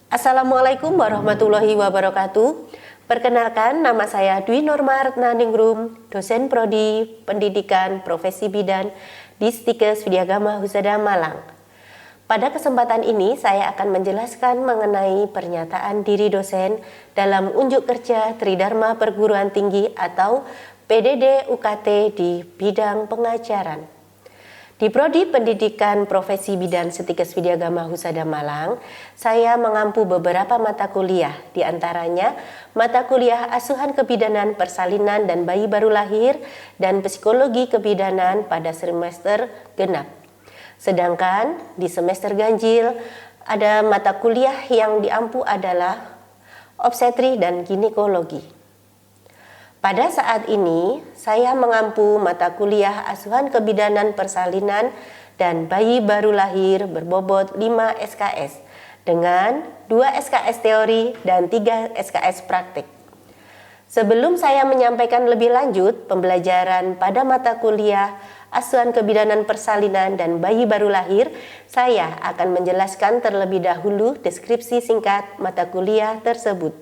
Assalamualaikum warahmatullahi wabarakatuh. Perkenalkan, nama saya Dwi Norma Retnaningrum, dosen Prodi Pendidikan Profesi Bidan di Stikes Widyagama Husada Malang. Pada kesempatan ini saya akan menjelaskan mengenai pernyataan diri dosen dalam unjuk kerja Tridharma Perguruan Tinggi atau PDD UKT di bidang pengajaran. Di Prodi Pendidikan Profesi Bidan Stikes Widyagama Husada Malang, saya mengampu beberapa mata kuliah, di antaranya mata kuliah Asuhan Kebidanan Persalinan dan Bayi Baru Lahir dan Psikologi Kebidanan pada semester genap. Sedangkan di semester ganjil ada mata kuliah yang diampu adalah obstetri dan ginekologi. Pada saat ini, saya mengampu mata kuliah Asuhan Kebidanan Persalinan dan Bayi Baru Lahir berbobot 5 SKS dengan 2 SKS teori dan 3 SKS praktik. Sebelum saya menyampaikan lebih lanjut pembelajaran pada mata kuliah Asuhan Kebidanan Persalinan dan Bayi Baru Lahir, saya akan menjelaskan terlebih dahulu deskripsi singkat mata kuliah tersebut.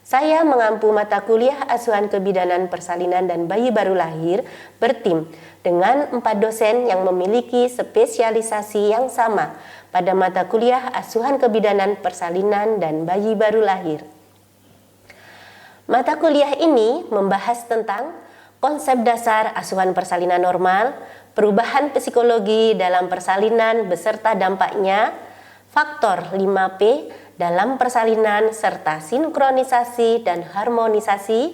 Saya mengampu mata kuliah Asuhan Kebidanan Persalinan dan Bayi Baru Lahir bertim dengan 4 dosen yang memiliki spesialisasi yang sama pada mata kuliah Asuhan Kebidanan Persalinan dan Bayi Baru Lahir. Mata kuliah ini membahas tentang konsep dasar asuhan persalinan normal, perubahan psikologi dalam persalinan beserta dampaknya, faktor 5P dalam persalinan serta sinkronisasi dan harmonisasi,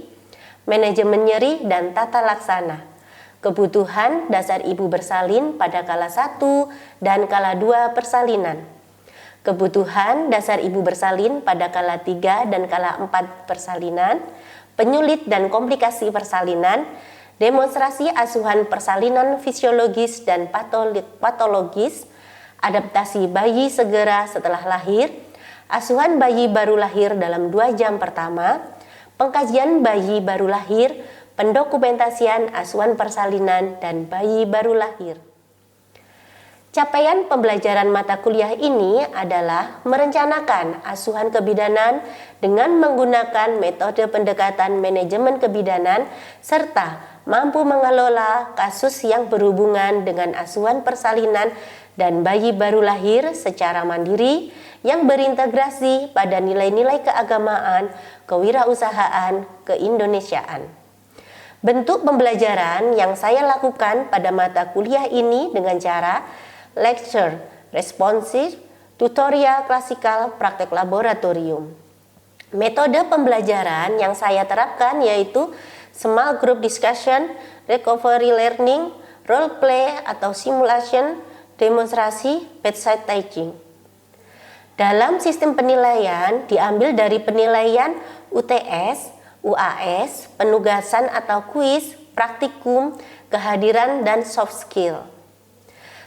manajemen nyeri dan tata laksana, kebutuhan dasar ibu bersalin pada kala 1 dan kala 2 persalinan, kebutuhan dasar ibu bersalin pada kala 3 dan kala 4 persalinan, penyulit dan komplikasi persalinan, demonstrasi asuhan persalinan fisiologis dan patologis, adaptasi bayi segera setelah lahir, asuhan bayi baru lahir dalam 2 jam pertama, pengkajian bayi baru lahir, pendokumentasian asuhan persalinan dan bayi baru lahir. Capaian pembelajaran mata kuliah ini adalah merencanakan asuhan kebidanan dengan menggunakan metode pendekatan manajemen kebidanan serta mampu mengelola kasus yang berhubungan dengan asuhan persalinan dan bayi baru lahir secara mandiri yang berintegrasi pada nilai-nilai keagamaan, kewirausahaan, keindonesiaan. Bentuk pembelajaran yang saya lakukan pada mata kuliah ini dengan cara lecture, responsif, tutorial klasikal, praktek laboratorium. Metode pembelajaran yang saya terapkan yaitu small group discussion, recovery learning, role play atau simulation, demonstrasi, bedside teaching. Dalam sistem penilaian diambil dari penilaian UTS, UAS, penugasan atau kuis, praktikum, kehadiran, dan soft skill.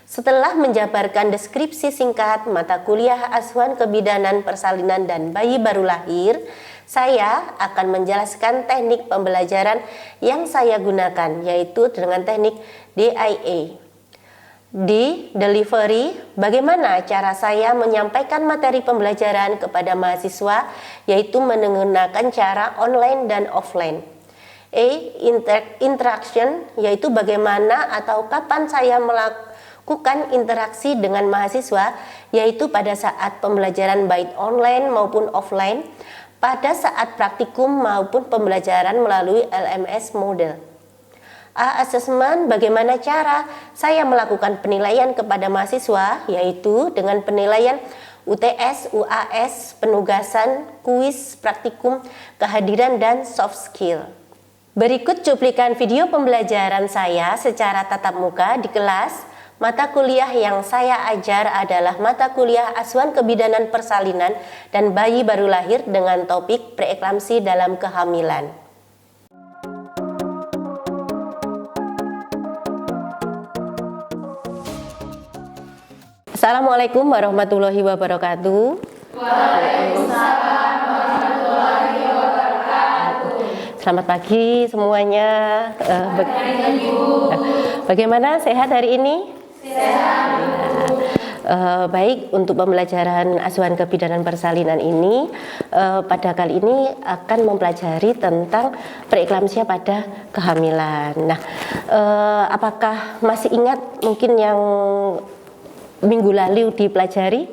Setelah menjabarkan deskripsi singkat mata kuliah Asuhan Kebidanan Persalinan dan Bayi Baru Lahir, saya akan menjelaskan teknik pembelajaran yang saya gunakan, yaitu dengan teknik DIA. Di delivery, bagaimana cara saya menyampaikan materi pembelajaran kepada mahasiswa, yaitu menggunakan cara online dan offline. Interaction, yaitu bagaimana atau kapan saya melakukan interaksi dengan mahasiswa, yaitu pada saat pembelajaran baik online maupun offline, pada saat praktikum maupun pembelajaran melalui LMS model. Assessment, bagaimana cara saya melakukan penilaian kepada mahasiswa, yaitu dengan penilaian UTS, UAS, penugasan, kuis, praktikum, kehadiran, dan soft skill. Berikut cuplikan video pembelajaran saya secara tatap muka di kelas. Mata kuliah yang saya ajar adalah mata kuliah Asuhan Kebidanan Persalinan dan Bayi Baru Lahir dengan topik preeklamsi dalam kehamilan. Assalamualaikum warahmatullahi wabarakatuh. Waalaikumsalam warahmatullahi wabarakatuh. Selamat pagi semuanya. Bagaimana sehat hari ini? Sehat. Baik, untuk pembelajaran asuhan kebidanan persalinan ini pada kali ini akan mempelajari tentang preeklamsia pada kehamilan. Nah, apakah masih ingat mungkin yang minggu lalu dipelajari?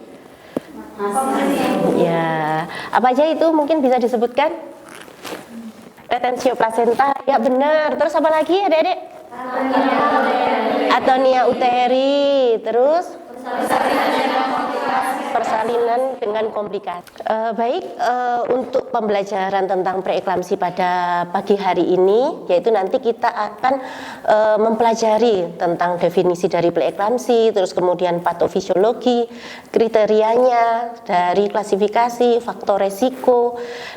Ya, apa aja itu mungkin bisa disebutkan? Retensio placenta, ya benar. Terus apa lagi adik-adik? Atonia uteri, terus persalinan dengan komplikasi. Baik, untuk pembelajaran tentang preeklamsi pada pagi hari ini, yaitu nanti kita akan mempelajari tentang definisi dari preeklamsi, terus kemudian patofisiologi, kriterianya, dari klasifikasi, faktor resiko,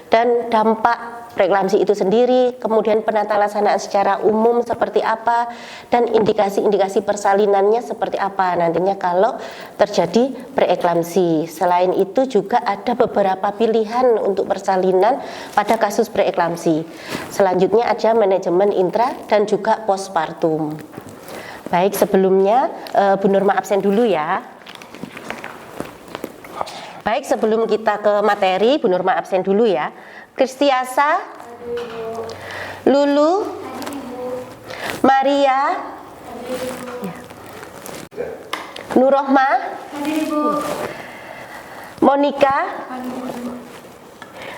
dan dampak preeklamsi itu sendiri, kemudian penata laksanaan secara umum seperti apa, dan indikasi-indikasi persalinannya seperti apa nantinya kalau terjadi preeklamsi. Selain itu juga ada beberapa pilihan untuk persalinan pada kasus preeklamsi. Selanjutnya ada manajemen intra dan juga postpartum. Baik, sebelumnya Bu Nurma absen dulu ya. Baik, sebelum kita ke materi, Bu Nurma absen dulu ya. Kristiasa, Lulu, Maria, Nurrohma, Monica,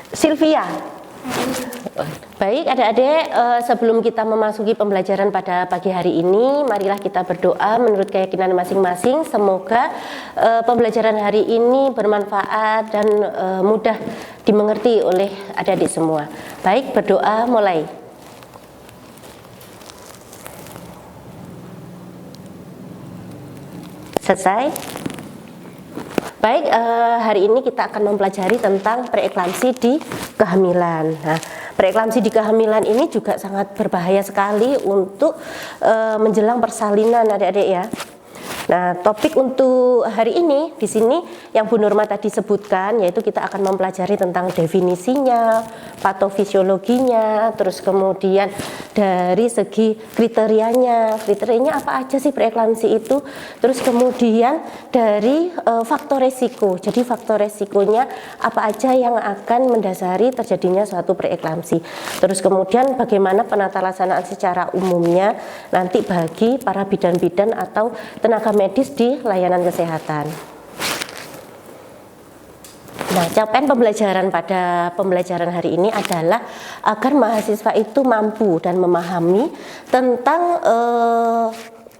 Sylvia. Baik adik-adik, sebelum kita memasuki pembelajaran pada pagi hari ini, marilah kita berdoa menurut keyakinan masing-masing. Semoga pembelajaran hari ini bermanfaat dan mudah dimengerti oleh adik-adik semua. Baik, berdoa mulai. Selesai. Baik, hari ini kita akan mempelajari tentang preeklamsi di kehamilan. Nah, preeklamsi di kehamilan ini juga sangat berbahaya sekali untuk menjelang persalinan adik-adik ya. Nah, topik untuk hari ini di sini yang Bu Nurma tadi sebutkan, yaitu kita akan mempelajari tentang definisinya, patofisiologinya, terus kemudian dari segi kriterianya apa aja sih preeklamsi itu, terus kemudian dari faktor resiko. Jadi faktor resikonya apa aja yang akan mendasari terjadinya suatu preeklamsi. Terus kemudian bagaimana penata laksanaan secara umumnya nanti bagi para bidan-bidan atau tenaga medis di layanan kesehatan. Nah, capaian pembelajaran pada pembelajaran hari ini adalah agar mahasiswa itu mampu dan memahami tentang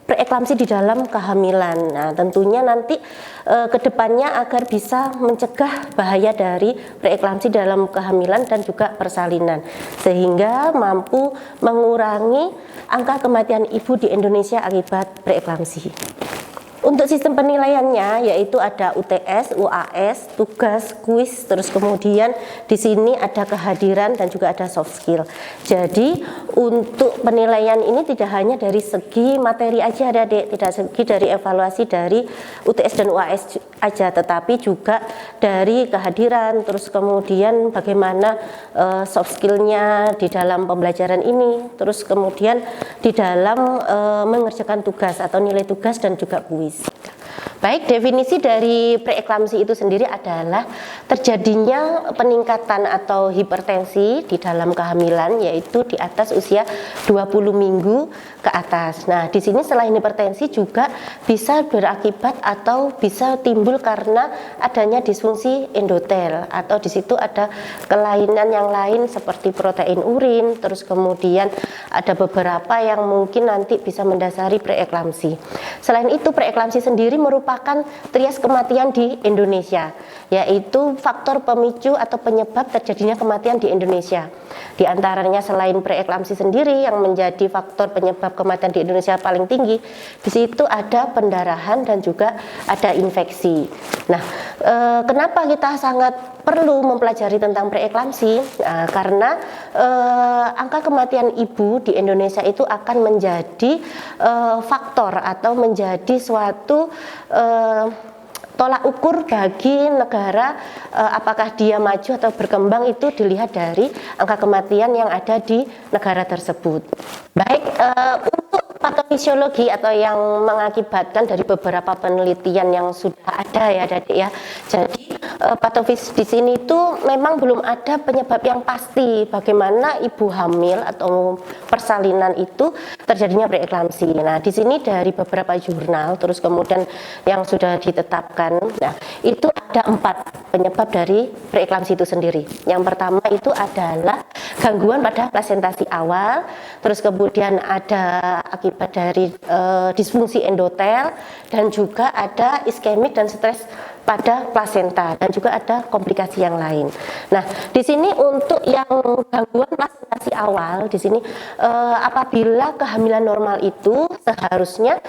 preeklamsi di dalam kehamilan. Nah, tentunya nanti kedepannya agar bisa mencegah bahaya dari preeklamsi dalam kehamilan dan juga persalinan, sehingga mampu mengurangi angka kematian ibu di Indonesia akibat preeklamsi. Untuk sistem penilaiannya yaitu ada UTS, UAS, tugas, kuis, terus kemudian di sini ada kehadiran dan juga ada soft skill. Jadi untuk penilaian ini tidak hanya dari segi materi aja adik-adik, tidak segi dari evaluasi dari UTS dan UAS aja, tetapi juga dari kehadiran, terus kemudian bagaimana soft skillnya di dalam pembelajaran ini, terus kemudian di dalam mengerjakan tugas atau nilai tugas dan juga kuis. Baik, definisi dari preeklamsi itu sendiri adalah terjadinya peningkatan atau hipertensi di dalam kehamilan, yaitu di atas usia 20 minggu ke atas. Nah, di sini selain hipertensi juga bisa berakibat atau bisa timbul karena adanya disfungsi endotel, atau di situ ada kelainan yang lain seperti protein urin, terus kemudian ada beberapa yang mungkin nanti bisa mendasari preeklamsi. Selain itu, preeklamsi sendiri merupakan trias kematian di Indonesia, yaitu faktor pemicu atau penyebab terjadinya kematian di Indonesia. Di antaranya selain preeklamsi sendiri yang menjadi faktor penyebab kematian di Indonesia paling tinggi, di situ ada pendarahan dan juga ada infeksi. Nah, kenapa kita sangat perlu mempelajari tentang preeklamsi? Nah, karena angka kematian ibu di Indonesia itu akan menjadi faktor atau menjadi suatu tolak ukur bagi negara apakah dia maju atau berkembang itu dilihat dari angka kematian yang ada di negara tersebut. Baik, untuk patofisiologi atau yang mengakibatkan dari beberapa penelitian yang sudah ada ya Adik ya. Jadi patofis di sini itu memang belum ada penyebab yang pasti bagaimana ibu hamil atau persalinan itu terjadinya preeklamsi. Nah, di sini dari beberapa jurnal terus kemudian yang sudah ditetapkan. Nah, itu ada 4 penyebab dari preeklamsi itu sendiri. Yang pertama itu adalah gangguan pada plasentasi awal, terus kemudian ada akibat dari disfungsi endotel, dan juga ada iskemik dan stres pada plasenta, dan juga ada komplikasi yang lain. Nah, di sini untuk yang gangguan plasentasi awal, di sini apabila kehamilan normal itu seharusnya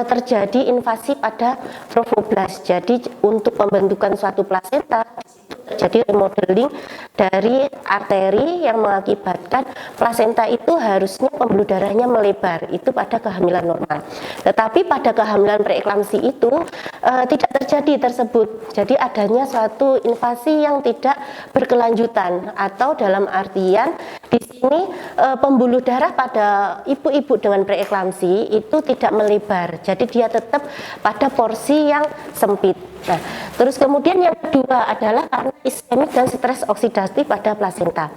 terjadi invasi pada trofoblast. Jadi untuk pembentukan suatu plasenta terjadi remodeling dari arteri yang mengakibatkan plasenta itu harusnya pembuluh darahnya melebar, itu pada kehamilan normal. Tetapi pada kehamilan preeklamsi itu tidak terjadi tersebut. Jadi adanya suatu invasi yang tidak berkelanjutan, atau dalam artian di sini pembuluh darah pada ibu-ibu dengan preeklamsi itu tidak melebar. Jadi dia tetap pada porsi yang sempit. Nah, terus kemudian yang kedua adalah karena iskemik dan stres oksidatif pada plasenta.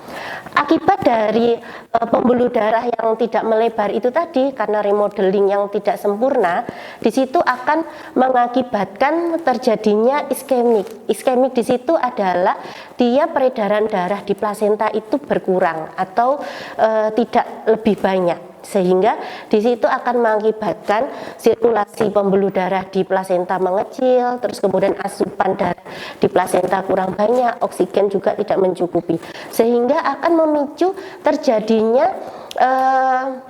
Akibat dari pembuluh darah yang tidak melebar itu tadi, karena remodeling yang tidak sempurna, di situ akan mengakibatkan terjadinya iskemik. Iskemik di situ adalah dia peredaran darah di plasenta itu berkurang atau tidak lebih banyak, sehingga di situ akan mengakibatkan sirkulasi pembuluh darah di plasenta mengecil, terus kemudian asupan darah di plasenta kurang banyak, oksigen juga tidak mencukupi, sehingga akan memicu terjadinya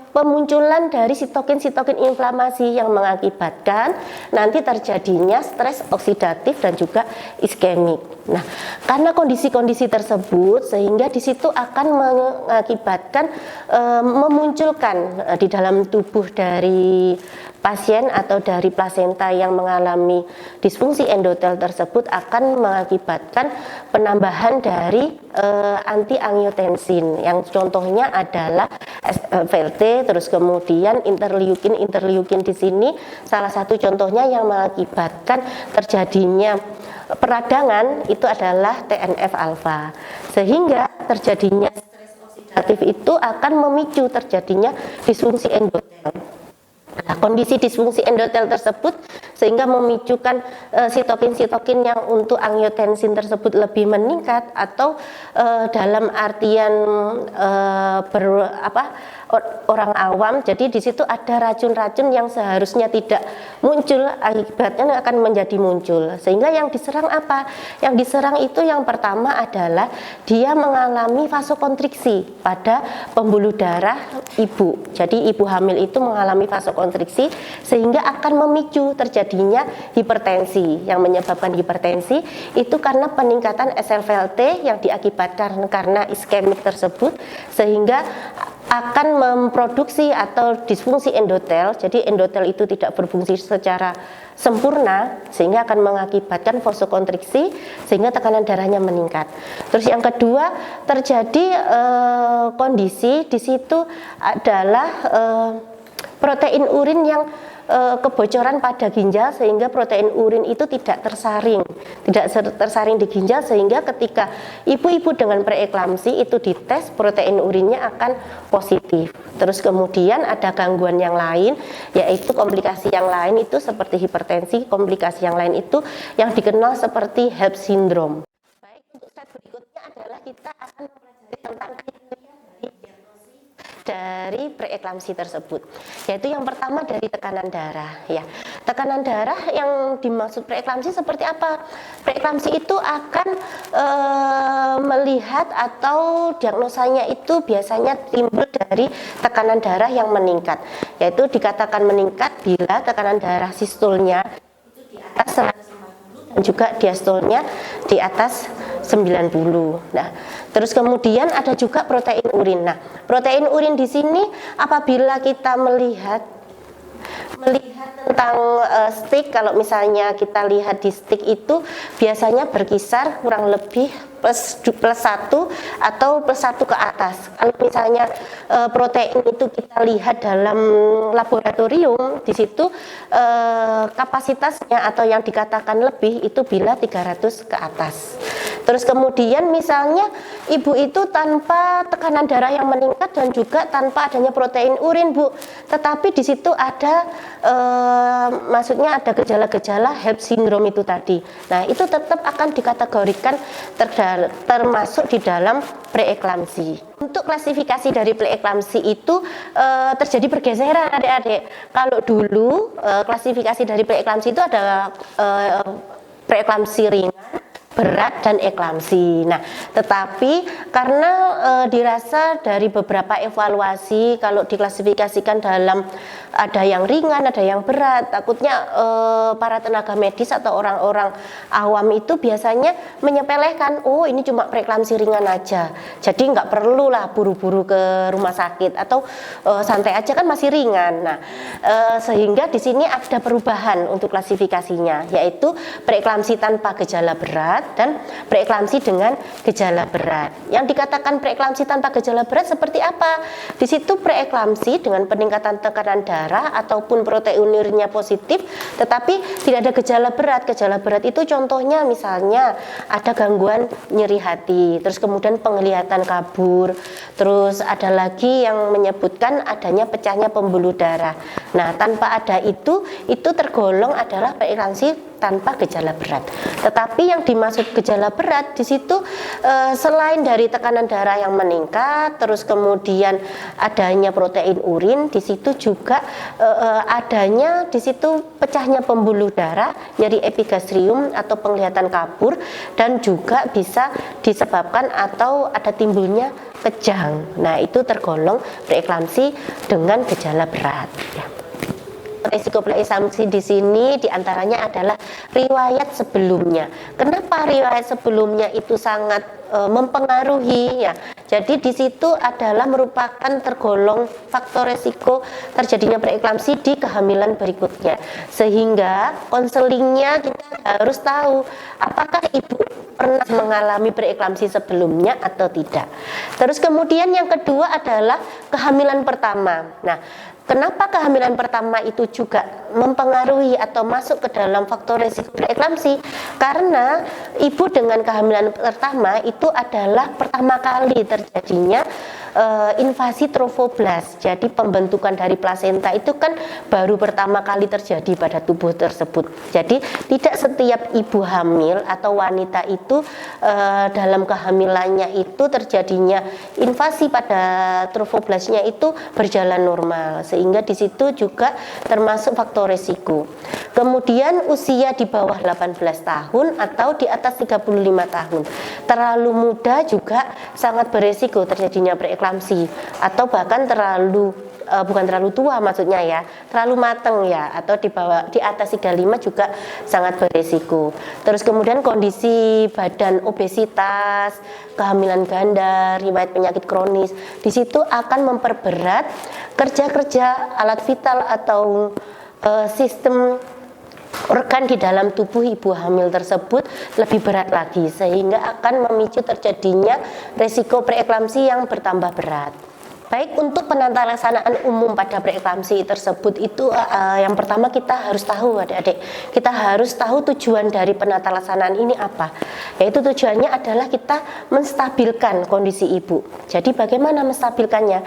pemunculan dari sitokin-sitokin inflamasi yang mengakibatkan nanti terjadinya stres oksidatif dan juga iskemik. Nah, karena kondisi-kondisi tersebut sehingga di situ akan mengakibatkan memunculkan di dalam tubuh dari pasien atau dari plasenta yang mengalami disfungsi endotel tersebut akan mengakibatkan penambahan dari anti-angiotensin, yang contohnya adalah SLVLT, terus kemudian interleukin di sini salah satu contohnya yang mengakibatkan terjadinya peradangan itu adalah TNF alfa, sehingga terjadinya stres oksidatif itu akan memicu terjadinya disfungsi endotel. Nah, kondisi disfungsi endotel tersebut sehingga memicukan sitokin-sitokin yang untuk angiotensin tersebut lebih meningkat, atau dalam artian orang awam, jadi di situ ada racun-racun yang seharusnya tidak muncul, akibatnya akan menjadi muncul, sehingga yang diserang apa? Yang diserang itu yang pertama adalah dia mengalami vasokonstriksi pada pembuluh darah ibu. Jadi ibu hamil itu mengalami vasokonstriksi sehingga akan memicu terjadinya hipertensi. Yang menyebabkan hipertensi itu karena peningkatan SLVLT yang diakibatkan karena iskemik tersebut, sehingga akan memproduksi atau disfungsi endotel. Jadi endotel itu tidak berfungsi secara sempurna sehingga akan mengakibatkan vasokonstriksi sehingga tekanan darahnya meningkat. Terus yang kedua terjadi kondisi di situ adalah protein urin yang kebocoran pada ginjal, sehingga protein urin itu tidak tersaring di ginjal, sehingga ketika ibu-ibu dengan preeklamsi itu dites protein urinnya akan positif. Terus kemudian ada gangguan yang lain, yaitu komplikasi yang lain itu seperti hipertensi, komplikasi yang lain itu yang dikenal seperti HELLP syndrome. Baik, untuk slide berikutnya adalah kita akan mempelajari tentang dari preeklamsi tersebut, yaitu yang pertama dari tekanan darah. Ya, tekanan darah yang dimaksud preeklamsi seperti apa? Preeklamsi itu akan melihat atau diagnosanya itu biasanya timbul dari tekanan darah yang meningkat, yaitu dikatakan meningkat bila tekanan darah sistolnya itu di atas 150 dan juga diastolnya di atas 90. Nah, terus kemudian ada juga protein urin. Nah, protein urin di sini apabila kita melihat melihat tentang stick, kalau misalnya kita lihat di stick itu biasanya berkisar kurang lebih plus 1 atau plus 1 ke atas. Kalau misalnya protein itu kita lihat dalam laboratorium, di situ kapasitasnya atau yang dikatakan lebih itu bila 300 ke atas. Terus kemudian misalnya ibu itu tanpa tekanan darah yang meningkat dan juga tanpa adanya protein urin, Bu, tetapi di situ ada maksudnya ada gejala-gejala HELLP syndrome itu tadi. Nah, itu tetap akan dikategorikan termasuk di dalam preeklamsi. Untuk klasifikasi dari preeklamsi itu terjadi pergeseran, adik-adik. Kalau dulu klasifikasi dari preeklamsi itu ada preeklamsi ringan, berat, dan eklamsi. Nah, tetapi karena dirasa dari beberapa evaluasi kalau diklasifikasikan dalam ada yang ringan, ada yang berat, takutnya para tenaga medis atau orang-orang awam itu biasanya menyepelekan, oh ini cuma preeklamsi ringan aja, jadi nggak perlu lah buru-buru ke rumah sakit atau santai aja kan masih ringan. Nah, sehingga di sini ada perubahan untuk klasifikasinya, yaitu preeklamsi tanpa gejala berat dan preeklamsi dengan gejala berat. Yang dikatakan preeklamsi tanpa gejala berat seperti apa? Di situ preeklamsi dengan peningkatan tekanan darah ataupun protein urinnya positif, tetapi tidak ada gejala berat. Gejala berat itu contohnya misalnya ada gangguan nyeri hati, terus kemudian penglihatan kabur, terus ada lagi yang menyebutkan adanya pecahnya pembuluh darah. Nah, tanpa ada itu tergolong adalah preeklamsi tanpa gejala berat. Tetapi yang dimaksud gejala berat di situ selain dari tekanan darah yang meningkat, terus kemudian adanya protein urin, di situ juga adanya di situ pecahnya pembuluh darah, nyeri epigastrium atau penglihatan kabur, dan juga bisa disebabkan atau ada timbulnya kejang. Nah, itu tergolong preeklamsi dengan gejala berat. Ya. Risiko preeklamsi di sini diantaranya adalah riwayat sebelumnya. Kenapa riwayat sebelumnya itu sangat mempengaruhi ya? Jadi di situ adalah merupakan tergolong faktor risiko terjadinya preeklamsi di kehamilan berikutnya. Sehingga konselingnya kita harus tahu apakah ibu pernah mengalami preeklamsi sebelumnya atau tidak. Terus kemudian yang kedua adalah kehamilan pertama. Nah, kenapa kehamilan pertama itu juga mempengaruhi atau masuk ke dalam faktor risiko preeklamsi? Karena ibu dengan kehamilan pertama itu adalah pertama kali terjadinya invasi trofoblast. Jadi pembentukan dari plasenta itu kan baru pertama kali terjadi pada tubuh tersebut. Jadi tidak setiap ibu hamil atau wanita itu dalam kehamilannya itu terjadinya invasi pada trofoblastnya itu berjalan normal, sehingga di situ juga termasuk faktor risiko. Kemudian usia di bawah 18 tahun atau di atas 35 tahun. Terlalu muda juga sangat beresiko terjadinya preeklamsi, atau bahkan bukan terlalu tua maksudnya ya, terlalu matang ya, atau di atas 35 juga sangat beresiko. Terus kemudian kondisi badan, obesitas, kehamilan ganda, riwayat penyakit kronis, di situ akan memperberat kerja alat vital atau sistem organ di dalam tubuh ibu hamil tersebut lebih berat lagi, sehingga akan memicu terjadinya resiko preeklamsi yang bertambah berat. Baik, untuk penata laksanaan umum pada preeklamsi tersebut itu yang pertama kita harus tahu, adik-adik, kita harus tahu tujuan dari penata laksanaan ini apa. Yaitu tujuannya adalah kita menstabilkan kondisi ibu. Jadi bagaimana menstabilkannya?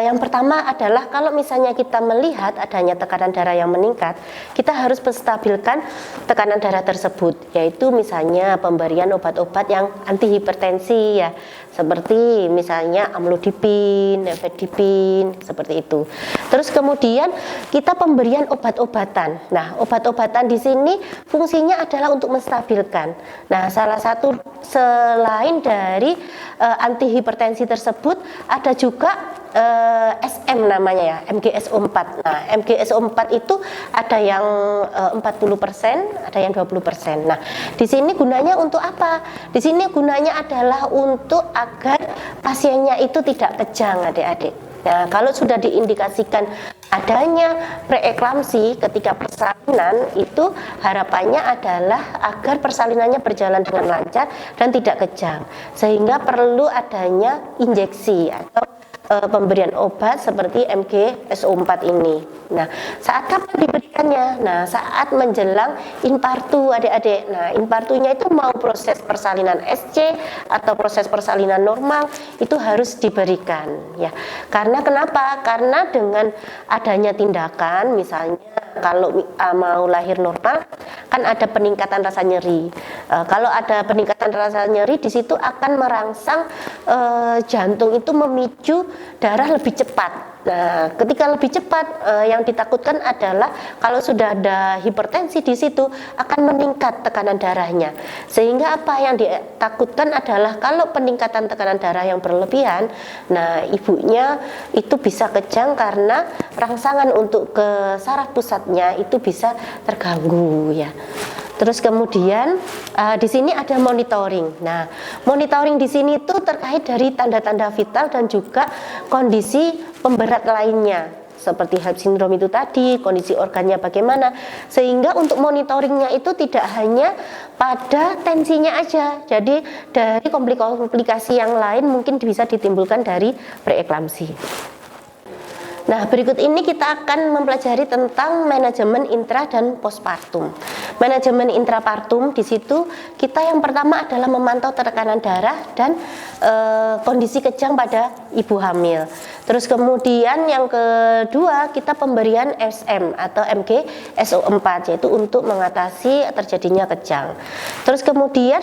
Yang pertama adalah kalau misalnya kita melihat adanya tekanan darah yang meningkat, kita harus menstabilkan tekanan darah tersebut, yaitu misalnya pemberian obat-obat yang antihipertensi ya, seperti misalnya amlodipin, nifedipin, seperti itu. Terus kemudian kita pemberian obat-obatan. Nah, obat-obatan di sini fungsinya adalah untuk menstabilkan. Nah, salah satu selain dari antihipertensi tersebut ada juga SM namanya ya, MGSO4. Nah, MGSO4 itu ada yang 40%, ada yang 20%. Nah, di sini gunanya untuk apa? Di sini gunanya adalah untuk agar pasiennya itu tidak kejang, adik-adik. Nah, kalau sudah diindikasikan adanya preeklamsi ketika persalinan, itu harapannya adalah agar persalinannya berjalan dengan lancar dan tidak kejang, sehingga perlu adanya injeksi atau pemberian obat seperti MgSO4 ini. Nah, saat kapan diberikannya? Nah, saat menjelang infartu, adik-adik. Nah, infartunya itu mau proses persalinan SC atau proses persalinan normal itu harus diberikan, ya. Karena kenapa? Karena dengan adanya tindakan, misalnya kalau mau lahir normal kan ada peningkatan rasa nyeri. Kalau ada peningkatan rasa nyeri, di situ akan merangsang jantung itu memicu darah lebih cepat. Nah, ketika lebih cepat, yang ditakutkan adalah kalau sudah ada hipertensi di situ akan meningkat tekanan darahnya. Sehingga apa yang ditakutkan adalah kalau peningkatan tekanan darah yang berlebihan, nah ibunya itu bisa kejang karena rangsangan untuk ke saraf pusatnya itu bisa terganggu, ya. Terus kemudian di sini ada monitoring. Nah, monitoring di sini itu terkait dari tanda-tanda vital dan juga kondisi pemberat lainnya, seperti HELLP syndrome itu tadi, kondisi organnya bagaimana, sehingga untuk monitoringnya itu tidak hanya pada tensinya aja. Jadi dari komplikasi yang lain mungkin bisa ditimbulkan dari preeklamsi. Nah, berikut ini kita akan mempelajari tentang manajemen intra dan postpartum. Manajemen intrapartum, di situ kita yang pertama adalah memantau tekanan darah dan kondisi kejang pada ibu hamil. Terus kemudian yang kedua kita pemberian SM atau MgSO4, yaitu untuk mengatasi terjadinya kejang. Terus kemudian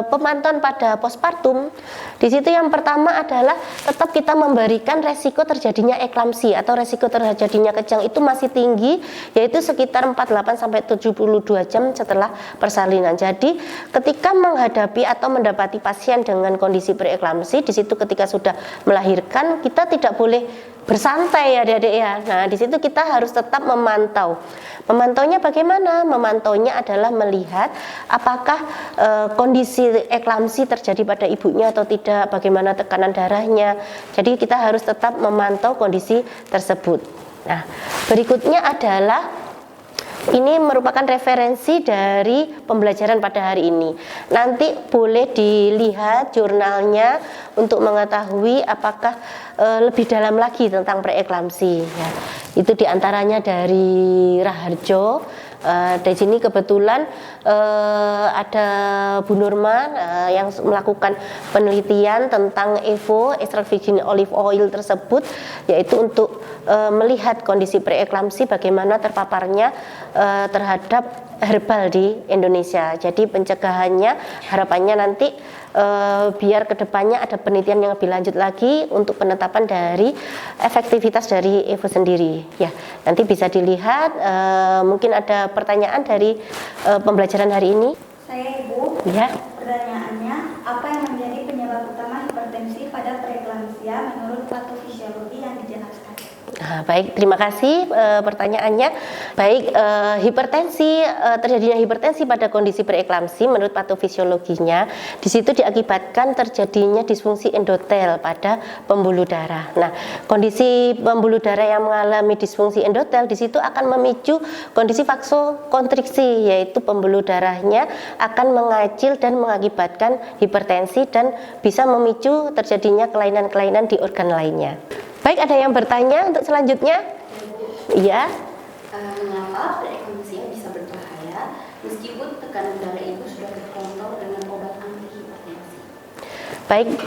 pemantauan pada postpartum, di situ yang pertama adalah tetap kita memberikan resiko terjadinya eklamsi atau resiko terjadinya kejang itu masih tinggi, yaitu sekitar 48 sampai 72 jam setelah persalinan. Jadi ketika menghadapi atau mendapati pasien dengan kondisi preeklamsi, di situ ketika sudah melahirkan kita tidak boleh bersantai ya adik-adik ya. Nah, di situ kita harus tetap memantau. Memantaunya bagaimana? Memantaunya adalah melihat apakah kondisi eklamsi terjadi pada ibunya atau tidak, bagaimana tekanan darahnya. Jadi kita harus tetap memantau kondisi tersebut. Nah, berikutnya adalah ini merupakan referensi dari pembelajaran pada hari ini. Nanti boleh dilihat jurnalnya untuk mengetahui apakah lebih dalam lagi tentang preeklamsi, ya. Itu diantaranya dari Raharjo. Di sini kebetulan ada Bu Nurma yang melakukan penelitian tentang EVO, extra virgin olive oil tersebut, yaitu untuk melihat kondisi preeklamsi bagaimana terpaparnya terhadap herbal di Indonesia. Jadi pencegahannya harapannya nanti biar kedepannya ada penelitian yang lebih lanjut lagi untuk penetapan dari efektivitas dari EVO sendiri, ya. Nanti bisa dilihat. Mungkin ada pertanyaan dari pembelajaran hari ini. Saya Ibu. Ya. Pertanyaannya, apa yang menjadi penyebab utama hipertensi pada preeklamsia menurut patofisiologi yang dijelaskan? Nah, baik, terima kasih pertanyaannya. Baik, terjadinya hipertensi pada kondisi preeklamsi menurut patofisiologinya, di situ diakibatkan terjadinya disfungsi endotel pada pembuluh darah. Nah, kondisi pembuluh darah yang mengalami disfungsi endotel di situ akan memicu kondisi vasokonstriksi, yaitu pembuluh darahnya akan mengacil dan mengakibatkan hipertensi dan bisa memicu terjadinya kelainan-kelainan di organ lainnya. Baik, ada yang bertanya untuk selanjutnya? Iya. Mengapa preeklamsia bisa berbahaya meskipun tekanan darah ibu sudah terkontrol dengan obat antihipertensi? Baik,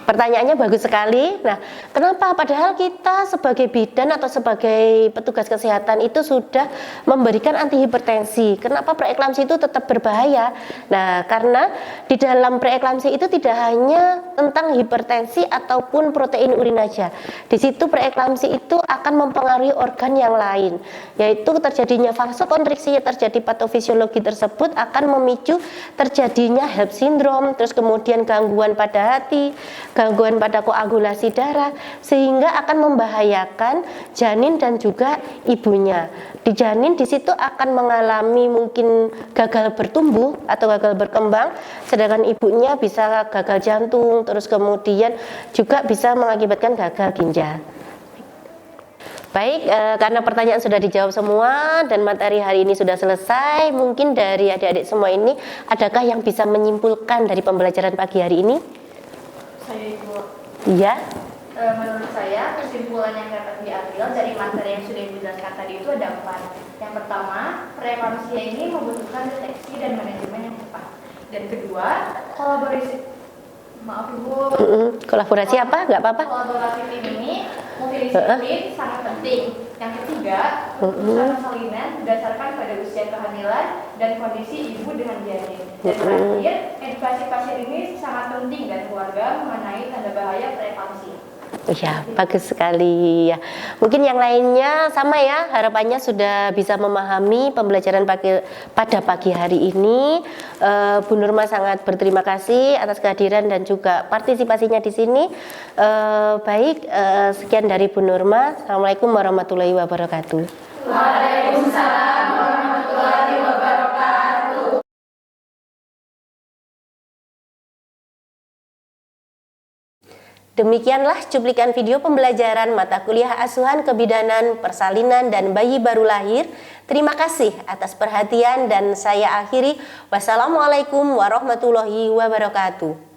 pertanyaannya bagus sekali. Nah, kenapa padahal kita sebagai bidan atau sebagai petugas kesehatan itu sudah memberikan antihipertensi? Kenapa preeklamsi itu tetap berbahaya? Nah, karena di dalam preeklamsi itu tidak hanya tentang hipertensi ataupun protein urin aja. Di situ preeklamsi itu akan mempengaruhi organ yang lain, yaitu terjadinya vasokonstriksi, terjadi patofisiologi tersebut akan memicu terjadinya HELLP syndrome, terus kemudian gangguan pada hati, gangguan pada koagulasi darah, sehingga akan membahayakan janin dan juga ibunya. Di janin di situ akan mengalami mungkin gagal bertumbuh atau gagal berkembang, sedangkan ibunya bisa gagal jantung, terus kemudian juga bisa mengakibatkan gagal ginjal. Baik, karena pertanyaan sudah dijawab semua dan materi hari ini sudah selesai, mungkin dari adik-adik semua ini, adakah yang bisa menyimpulkan dari pembelajaran pagi hari ini? Saya Ibu. Iya. Menurut saya kesimpulan yang dapat diambil dari materi yang sudah dijelaskan tadi itu ada 4. Yang pertama, preeklamsia ini membutuhkan deteksi dan manajemen yang tepat. Dan kedua, Kolaborasi apa? Nggak apa-apa. Kolaborasi tim ini multidisiplin sangat penting. Yang ketiga, keputusan persalinan berdasarkan pada usia kehamilan dan kondisi ibu dengan janin. Dan terakhir, edukasi pasien ini sangat penting dan keluarga mengenai tanda bahaya preeklamsia. Ya, bagus sekali ya. Mungkin yang lainnya sama ya, harapannya sudah bisa memahami pembelajaran pada pagi hari ini. Bu Nurma sangat berterima kasih atas kehadiran dan juga partisipasinya di sini. Baik, sekian dari Bu Nurma. Assalamualaikum warahmatullahi wabarakatuh. Waalaikumsalam warahmatullahi wabarakatuh. Demikianlah cuplikan video pembelajaran mata kuliah asuhan kebidanan, persalinan, dan bayi baru lahir. Terima kasih atas perhatian dan saya akhiri. Wassalamualaikum warahmatullahi wabarakatuh.